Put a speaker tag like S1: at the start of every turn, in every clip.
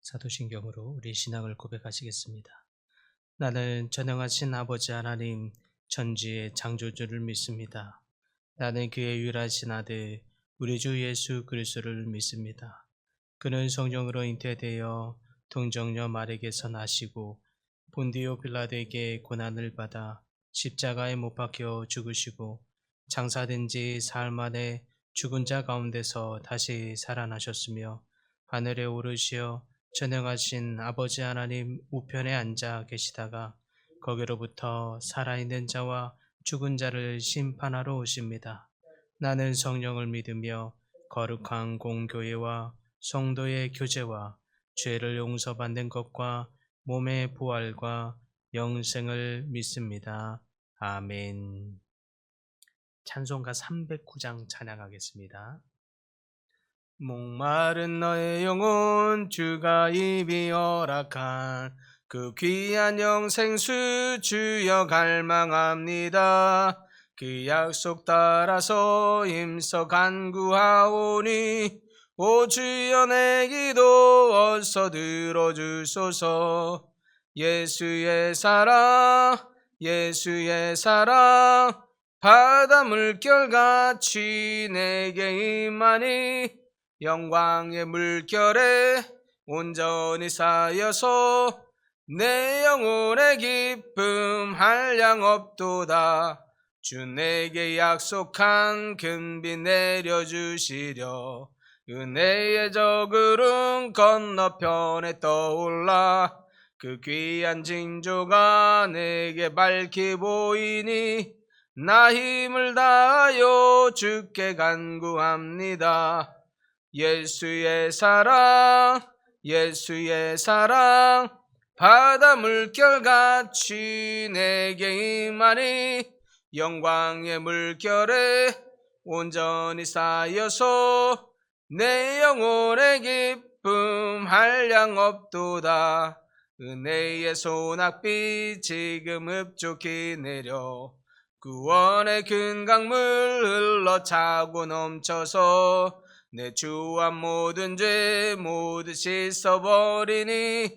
S1: 사도신경으로 우리 신앙을 고백하시겠습니다. 나는 전능하신 아버지 하나님 전지의 창조주를 믿습니다. 나는 그의 유일하신 아들 우리 주 예수 그리스도를 믿습니다. 그는 성령으로 잉태되어 동정녀 마리에게서 나시고 본디오 빌라도에게 고난을 받아 십자가에 못 박혀 죽으시고 장사된 지 사흘 만에 죽은 자 가운데서 다시 살아나셨으며 하늘에 오르시어 전능하신 아버지 하나님 우편에 앉아 계시다가 거기로부터 살아있는 자와 죽은 자를 심판하러 오십니다. 나는 성령을 믿으며 거룩한 공교회와 성도의 교제와 죄를 용서받는 것과 몸의 부활과 영생을 믿습니다. 아멘. 찬송가 309장 찬양하겠습니다. 목마른 너의 영혼 주가 입이 허락한 그 귀한 영생수 주여 갈망합니다. 그 약속 따라서 힘써 간구하오니 오 주여 내 기도 어서 들어주소서. 예수의 사랑 예수의 사랑 바다 물결같이 내게 임하니 영광의 물결에 온전히 쌓여서 내 영혼의 기쁨 한량 없도다. 주 내게 약속한 금빛 내려주시려 은혜의 저구름 건너편에 떠올라 그 귀한 징조가 내게 밝히 보이니 나 힘을 다하여 주께 간구합니다. 예수의 사랑 예수의 사랑 바다 물결같이 내게 임하니 영광의 물결에 온전히 쌓여서 내 영혼의 기쁨 한량 없도다. 은혜의 소낙비 지금 흡족히 내려 구원의 큰 강물 흘러차고 넘쳐서 내 주한 모든 죄 모두 씻어버리니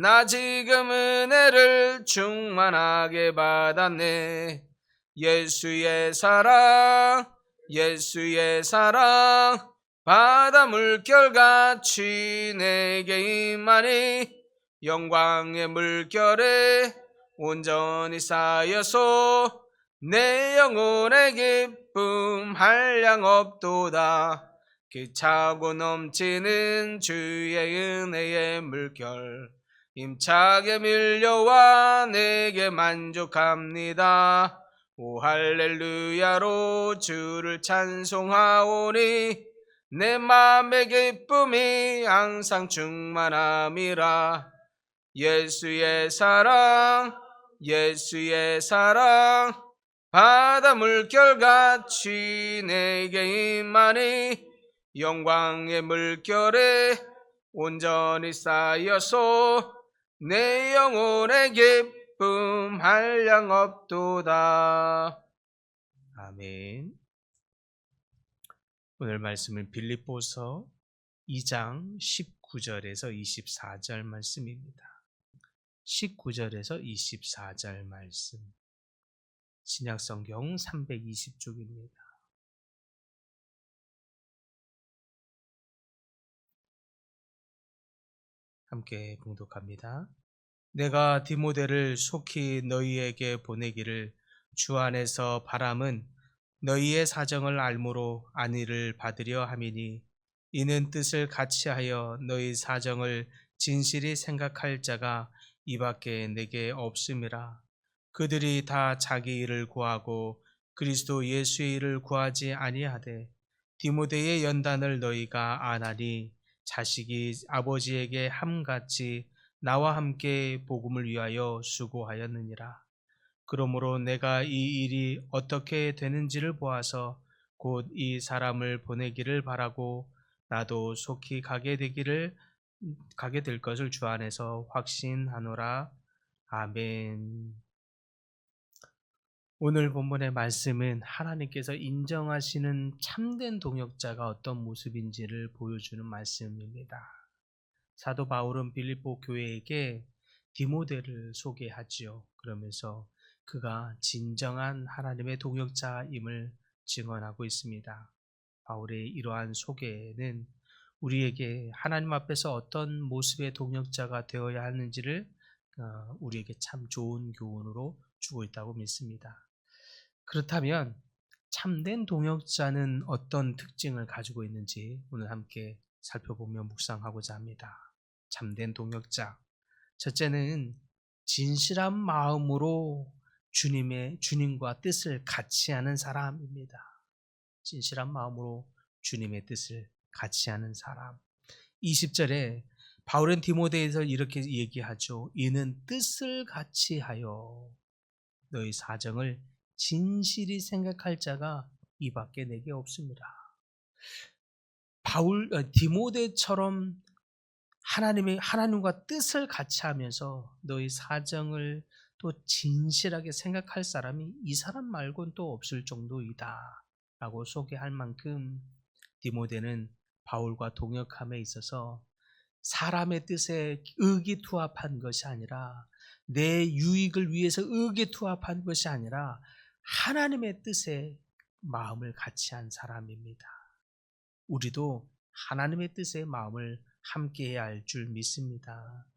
S1: 나 지금 은혜를 충만하게 받았네. 예수의 사랑 예수의 사랑 바다 물결같이 내게 임하니 영광의 물결에 온전히 쌓여서 내 영혼의 기쁨 한량 없도다. 그 차고 넘치는 주의 은혜의 물결 힘차게 밀려와 내게 만족합니다. 오 할렐루야로 주를 찬송하오니 내 맘의 기쁨이 항상 충만함이라. 예수의 사랑 예수의 사랑 바다 물결같이 내게 임하니 영광의 물결에 온전히 쌓여서 내 영혼의 기쁨 한량 없도다. 아멘. 오늘 말씀은 빌립보서 2장 19절에서 24절 말씀입니다. 19절에서 24절 말씀. 신약성경 320쪽입니다. 함께 봉독합니다. 내가 디모데를 속히 너희에게 보내기를 주 안에서 바람은 너희의 사정을 알므로 안위를 받으려 함이니 이는 뜻을 같이하여 너희 사정을 진실히 생각할 자가 이밖에 내게 없음이라. 그들이 다 자기 일을 구하고 그리스도 예수의 일을 구하지 아니하되 디모데의 연단을 너희가 아나니 자식이 아버지에게 함같이 나와 함께 복음을 위하여 수고하였느니라. 그러므로 내가 이 일이 어떻게 되는지를 보아서 곧 이 사람을 보내기를 바라고 나도 속히 가게 되기를 가게 될 것을 주 안에서 확신하노라. 아멘. 오늘 본문의 말씀은 하나님께서 인정하시는 참된 동역자가 어떤 모습인지를 보여주는 말씀입니다. 사도 바울은 빌립보 교회에게 디모데를 소개하지요. 그러면서 그가 진정한 하나님의 동역자임을 증언하고 있습니다. 바울의 이러한 소개는 우리에게 하나님 앞에서 어떤 모습의 동역자가 되어야 하는지를 우리에게 참 좋은 교훈으로 주고 있다고 믿습니다. 그렇다면 참된 동역자는 어떤 특징을 가지고 있는지 오늘 함께 살펴보며 묵상하고자 합니다. 참된 동역자. 첫째는 진실한 마음으로 주님과 뜻을 같이 하는 사람입니다. 진실한 마음으로 주님의 뜻을 같이 하는 사람. 20절에 바울은 디모데에서 이렇게 얘기하죠. 이는 뜻을 같이 하여 너희 사정을 진실히 생각할 자가 이 밖에 내게 없습니다. 디모데처럼 하나님과 뜻을 같이 하면서 너희 사정을 또 진실하게 생각할 사람이 이 사람 말고는 또 없을 정도이다 라고 소개할 만큼 디모데는 바울과 동역함에 있어서 사람의 뜻에 의기투합한 것이 아니라 내 유익을 위해서 의기투합한 것이 아니라 하나님의 뜻에 마음을 같이 한 사람입니다. 우리도 하나님의 뜻의 마음을 함께해야 할 줄 믿습니다.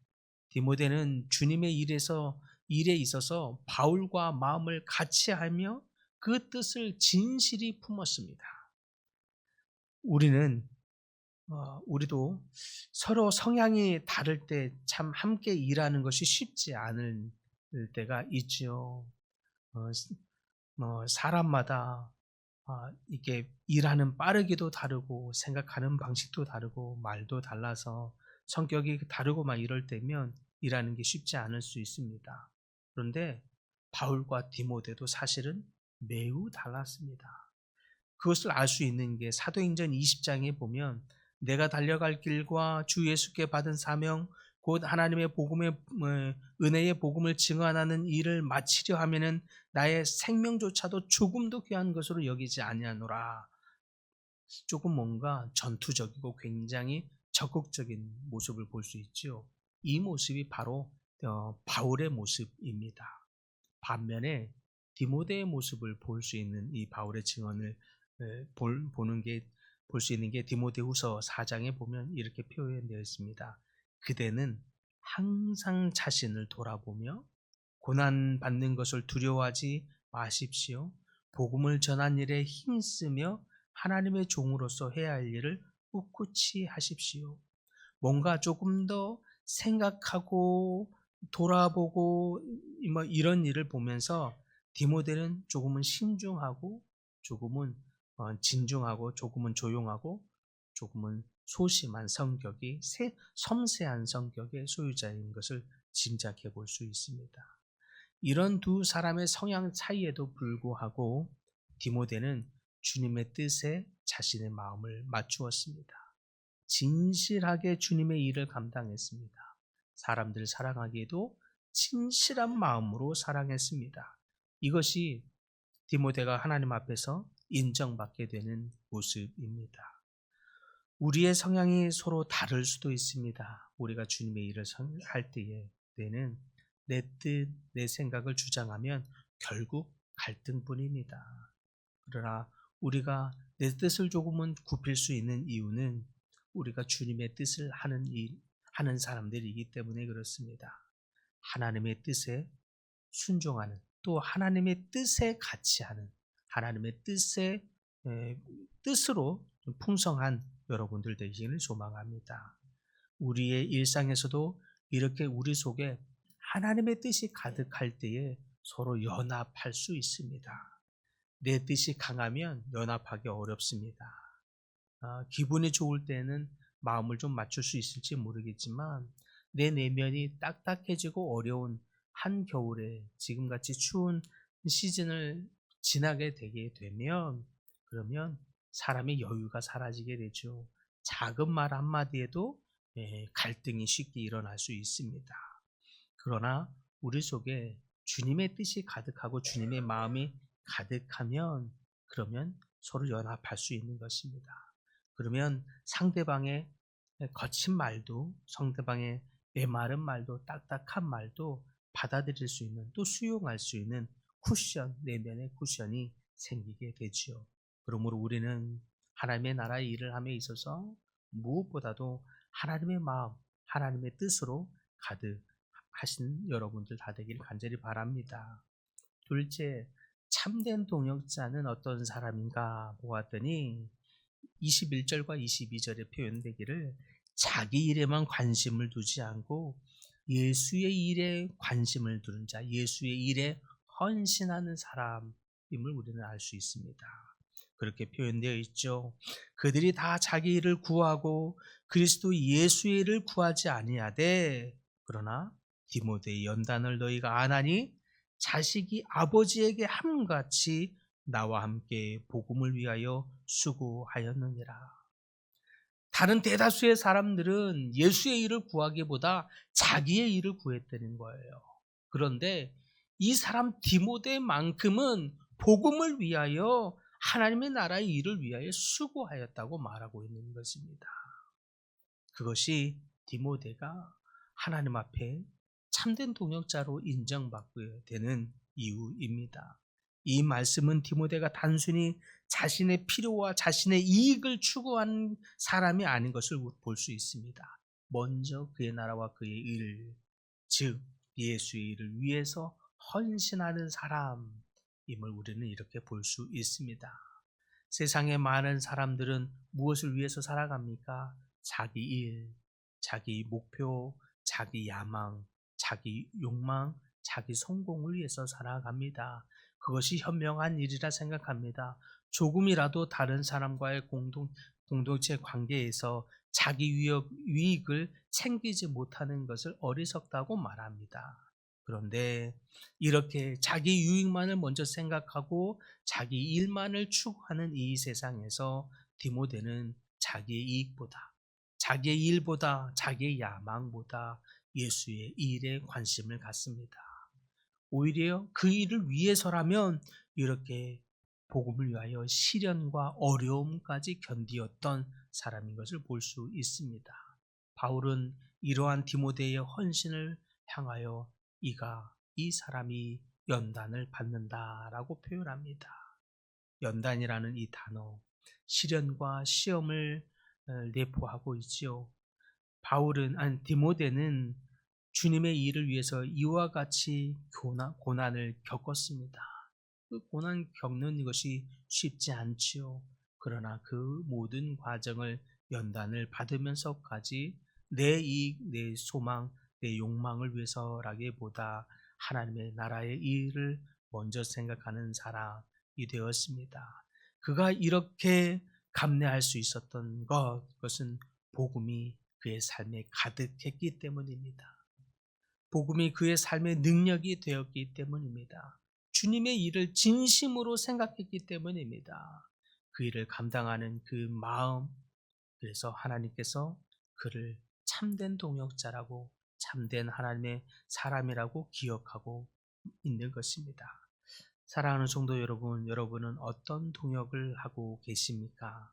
S1: 디모데는 주님의 일에 있어서 바울과 마음을 같이 하며 그 뜻을 진실히 품었습니다. 우리도 서로 성향이 다를 때 참 함께 일하는 것이 쉽지 않을 때가 있죠. 사람마다 이게 일하는 빠르기도 다르고 생각하는 방식도 다르고 말도 달라서 성격이 다르고 막 이럴 때면 일하는 게 쉽지 않을 수 있습니다. 그런데 바울과 디모데도 사실은 매우 달랐습니다. 그것을 알 수 있는 게 사도행전 20장에 보면 내가 달려갈 길과 주 예수께 받은 사명 곧 하나님의 복음의 은혜의 복음을 증언하는 일을 마치려 하면은 나의 생명조차도 조금도 귀한 것으로 여기지 아니하노라. 조금 뭔가 전투적이고 굉장히 적극적인 모습을 볼 수 있죠. 이 모습이 바로 바울의 모습입니다. 반면에 디모데의 모습을 볼 수 있는 이 바울의 증언을 볼 수 있는 게 디모데후서 4장에 보면 이렇게 표현되어 있습니다. 그대는 항상 자신을 돌아보며 고난 받는 것을 두려워하지 마십시오. 복음을 전한 일에 힘쓰며 하나님의 종으로서 해야 할 일을 꿋꿋이 하십시오. 뭔가 조금 더 생각하고 돌아보고 이런 일을 보면서 디모데는 조금은 신중하고 조금은 진중하고 조금은 조용하고 조금은 소심한 성격이 섬세한 성격의 소유자인 것을 짐작해 볼 수 있습니다. 이런 두 사람의 성향 차이에도 불구하고 디모데는 주님의 뜻에 자신의 마음을 맞추었습니다. 진실하게 주님의 일을 감당했습니다. 사람들을 사랑하기에도 진실한 마음으로 사랑했습니다. 이것이 디모데가 하나님 앞에서 인정받게 되는 모습입니다. 우리의 성향이 서로 다를 수도 있습니다. 우리가 주님의 일을 할 때에는 내 뜻, 내 생각을 주장하면 결국 갈등뿐입니다. 그러나 우리가 내 뜻을 조금은 굽힐 수 있는 이유는 우리가 주님의 뜻을 하는 사람들이기 때문에 그렇습니다. 하나님의 뜻에 순종하는 또 하나님의 뜻에 같이 하는 하나님의 뜻으로 풍성한 여러분들 되시기를 소망합니다. 우리의 일상에서도 이렇게 우리 속에 하나님의 뜻이 가득할 때에 서로 연합할 수 있습니다. 내 뜻이 강하면 연합하기 어렵습니다. 기분이 좋을 때는 마음을 좀 맞출 수 있을지 모르겠지만 내 내면이 딱딱해지고 어려운 한겨울에 지금같이 추운 시즌을 지나게 되게 되면 그러면 사람의 여유가 사라지게 되죠. 작은 말 한마디에도 갈등이 쉽게 일어날 수 있습니다. 그러나 우리 속에 주님의 뜻이 가득하고 주님의 마음이 가득하면 그러면 서로 연합할 수 있는 것입니다. 그러면 상대방의 거친 말도 상대방의 메마른 말도 딱딱한 말도 받아들일 수 있는 또 수용할 수 있는 쿠션, 내면의 쿠션이 생기게 되지요. 그러므로 우리는 하나님의 나라의 일을 함에 있어서 무엇보다도 하나님의 마음, 하나님의 뜻으로 가득하신 여러분들 다 되길 간절히 바랍니다. 둘째, 참된 동역자는 어떤 사람인가 보았더니 21절과 22절에 표현되기를 자기 일에만 관심을 두지 않고 예수의 일에 관심을 두는 자, 예수의 일에 헌신하는 사람임을 우리는 알 수 있습니다. 그렇게 표현되어 있죠. 그들이 다 자기 일을 구하고 그리스도 예수의 일을 구하지 아니하되 그러나 디모데의 연단을 너희가 안하니 자식이 아버지에게 함같이 나와 함께 복음을 위하여 수고하였느니라. 다른 대다수의 사람들은 예수의 일을 구하기보다 자기의 일을 구했다는 거예요. 그런데 이 사람 디모데만큼은 복음을 위하여 하나님의 나라의 일을 위하여 수고하였다고 말하고 있는 것입니다. 그것이 디모데가 하나님 앞에 참된 동역자로 인정받게 되는 이유입니다. 이 말씀은 디모데가 단순히 자신의 필요와 자신의 이익을 추구하는 사람이 아닌 것을 볼 수 있습니다. 먼저 그의 나라와 그의 일, 즉 예수의 일을 위해서 헌신하는 사람임을 우리는 이렇게 볼 수 있습니다. 세상의 많은 사람들은 무엇을 위해서 살아갑니까? 자기 일, 자기 목표, 자기 야망, 자기 욕망, 자기 성공을 위해서 살아갑니다. 그것이 현명한 일이라 생각합니다. 조금이라도 다른 사람과의 공동체 관계에서 자기 유익을 챙기지 못하는 것을 어리석다고 말합니다. 그런데 이렇게 자기 유익만을 먼저 생각하고 자기 일만을 추구하는 이 세상에서 디모데는 자기의 이익보다, 자기의 일보다, 자기의 야망보다 예수의 일에 관심을 갖습니다. 오히려 그 일을 위해서라면 이렇게 복음을 위하여 시련과 어려움까지 견디었던 사람인 것을 볼 수 있습니다. 바울은 이러한 디모데의 헌신을 향하여 이 사람이 연단을 받는다라고 표현합니다. 연단이라는 이 단어, 시련과 시험을 내포하고 있지요. 디모데는 주님의 일을 위해서 이와 같이 고난을 겪었습니다. 그 고난 겪는 것이 쉽지 않지요. 그러나 그 모든 과정을 연단을 받으면서까지 내 이익, 내 소망, 내 욕망을 위해서라기보다 하나님의 나라의 일을 먼저 생각하는 사람이 되었습니다. 그가 이렇게 감내할 수 있었던 그것은 복음이 그의 삶에 가득했기 때문입니다. 복음이 그의 삶의 능력이 되었기 때문입니다. 주님의 일을 진심으로 생각했기 때문입니다. 그 일을 감당하는 그 마음, 그래서 하나님께서 그를 참된 동역자라고, 참된 하나님의 사람이라고 기억하고 있는 것입니다. 사랑하는 성도 여러분, 여러분은 어떤 동역을 하고 계십니까?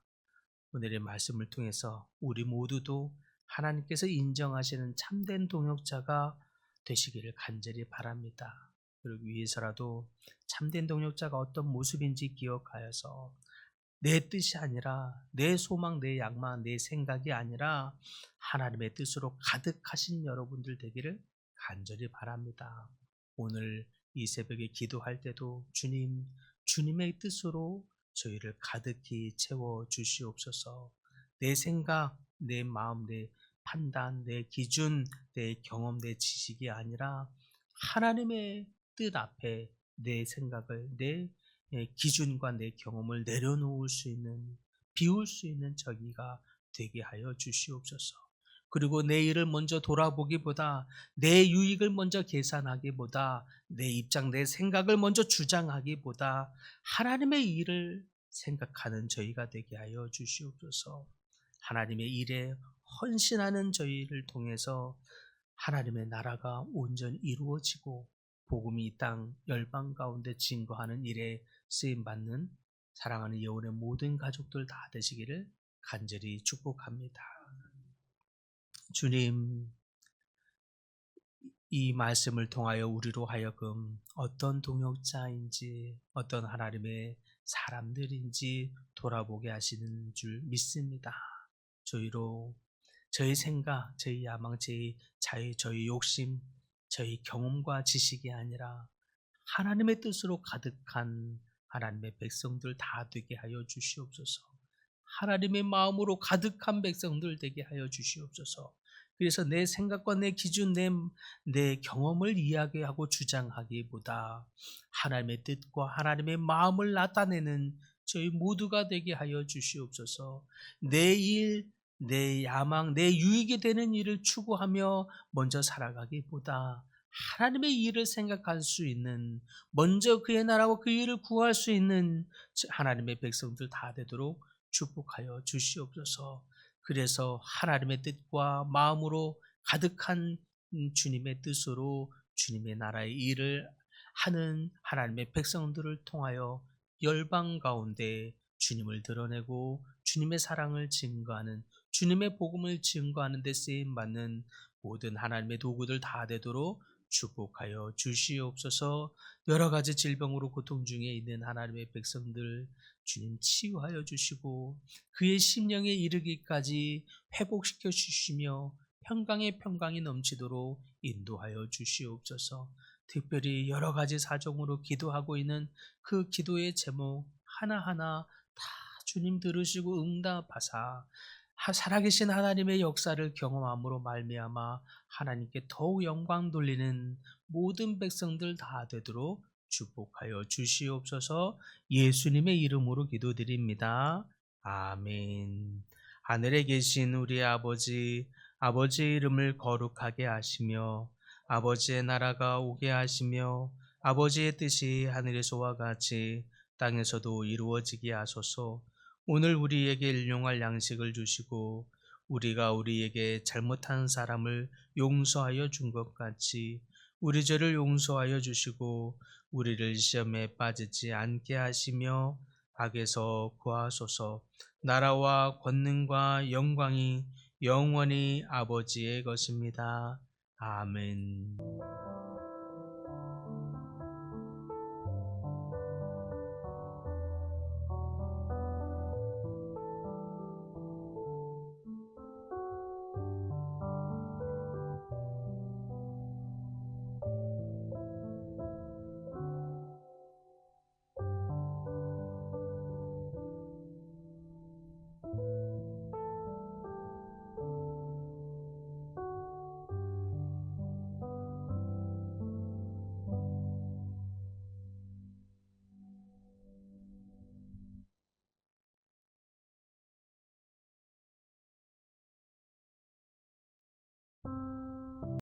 S1: 오늘의 말씀을 통해서 우리 모두도 하나님께서 인정하시는 참된 동역자가 되시기를 간절히 바랍니다. 그러기 위해서라도 참된 동역자가 어떤 모습인지 기억하여서 내 뜻이 아니라 내 소망, 내 양망, 내 생각이 아니라 하나님의 뜻으로 가득하신 여러분들 되기를 간절히 바랍니다. 오늘 이 새벽에 기도할 때도 주님의 뜻으로 저희를 가득히 채워 주시옵소서. 내 생각, 내 마음, 내 판단, 내 기준, 내 경험, 내 지식이 아니라 하나님의 뜻 앞에 내 생각을, 내 기준과 내 경험을 내려놓을 수 있는, 비울 수 있는 저기가 되게 하여 주시옵소서. 그리고 내 일을 먼저 돌아보기보다, 내 유익을 먼저 계산하기보다, 내 입장, 내 생각을 먼저 주장하기보다 하나님의 일을 생각하는 저희가 되게 하여 주시옵소서. 하나님의 일에 헌신하는 저희를 통해서 하나님의 나라가 온전히 이루어지고 복음이 이 땅 열방 가운데 증거하는 일에 쓰임 받는 사랑하는 예원의 모든 가족들 다 되시기를 간절히 축복합니다. 주님, 이 말씀을 통하여 우리로 하여금 어떤 동역자인지 어떤 하나님의 사람들인지 돌아보게 하시는 줄 믿습니다. 저희로 저희 생각, 저희 야망, 저희 욕심, 저희 경험과 지식이 아니라 하나님의 뜻으로 가득한 하나님의 백성들 다 되게 하여 주시옵소서. 하나님의 마음으로 가득한 백성들 되게 하여 주시옵소서. 그래서 내 생각과 내 기준, 내 경험을 이야기하고 주장하기보다 하나님의 뜻과 하나님의 마음을 나타내는 저희 모두가 되게 하여 주시옵소서. 내 일, 내 야망, 내 유익이 되는 일을 추구하며 먼저 살아가기보다 하나님의 일을 생각할 수 있는, 먼저 그의 나라와 그 일을 구할 수 있는 하나님의 백성들 다 되도록 축복하여 주시옵소서. 그래서 하나님의 뜻과 마음으로 가득한 주님의 뜻으로 주님의 나라의 일을 하는 하나님의 백성들을 통하여 열방 가운데 주님을 드러내고 주님의 사랑을 증거하는, 주님의 복음을 증거하는 데 쓰임받는 모든 하나님의 도구들 다 되도록 축복하여 주시옵소서. 여러 가지 질병으로 고통 중에 있는 하나님의 백성들 주님 치유하여 주시고 그의 심령에 이르기까지 회복시켜 주시며 평강이 넘치도록 인도하여 주시옵소서. 특별히 여러 가지 사정으로 기도하고 있는 그 기도의 제목 하나하나 다 주님 들으시고 응답하사 살아계신 하나님의 역사를 경험함으로 말미암아 하나님께 더욱 영광 돌리는 모든 백성들 다 되도록 축복하여 주시옵소서. 예수님의 이름으로 기도드립니다. 아멘. 하늘에 계신 우리 아버지, 아버지의 이름을 거룩하게 하시며 아버지의 나라가 오게 하시며 아버지의 뜻이 하늘에서와 같이 땅에서도 이루어지게 하소서. 오늘 우리에게 일용할 양식을 주시고 우리가 우리에게 잘못한 사람을 용서하여 준 것 같이 우리 죄를 용서하여 주시고 우리를 시험에 빠지지 않게 하시며 악에서 구하소서. 나라와 권능과 영광이 영원히 아버지의 것입니다. 아멘.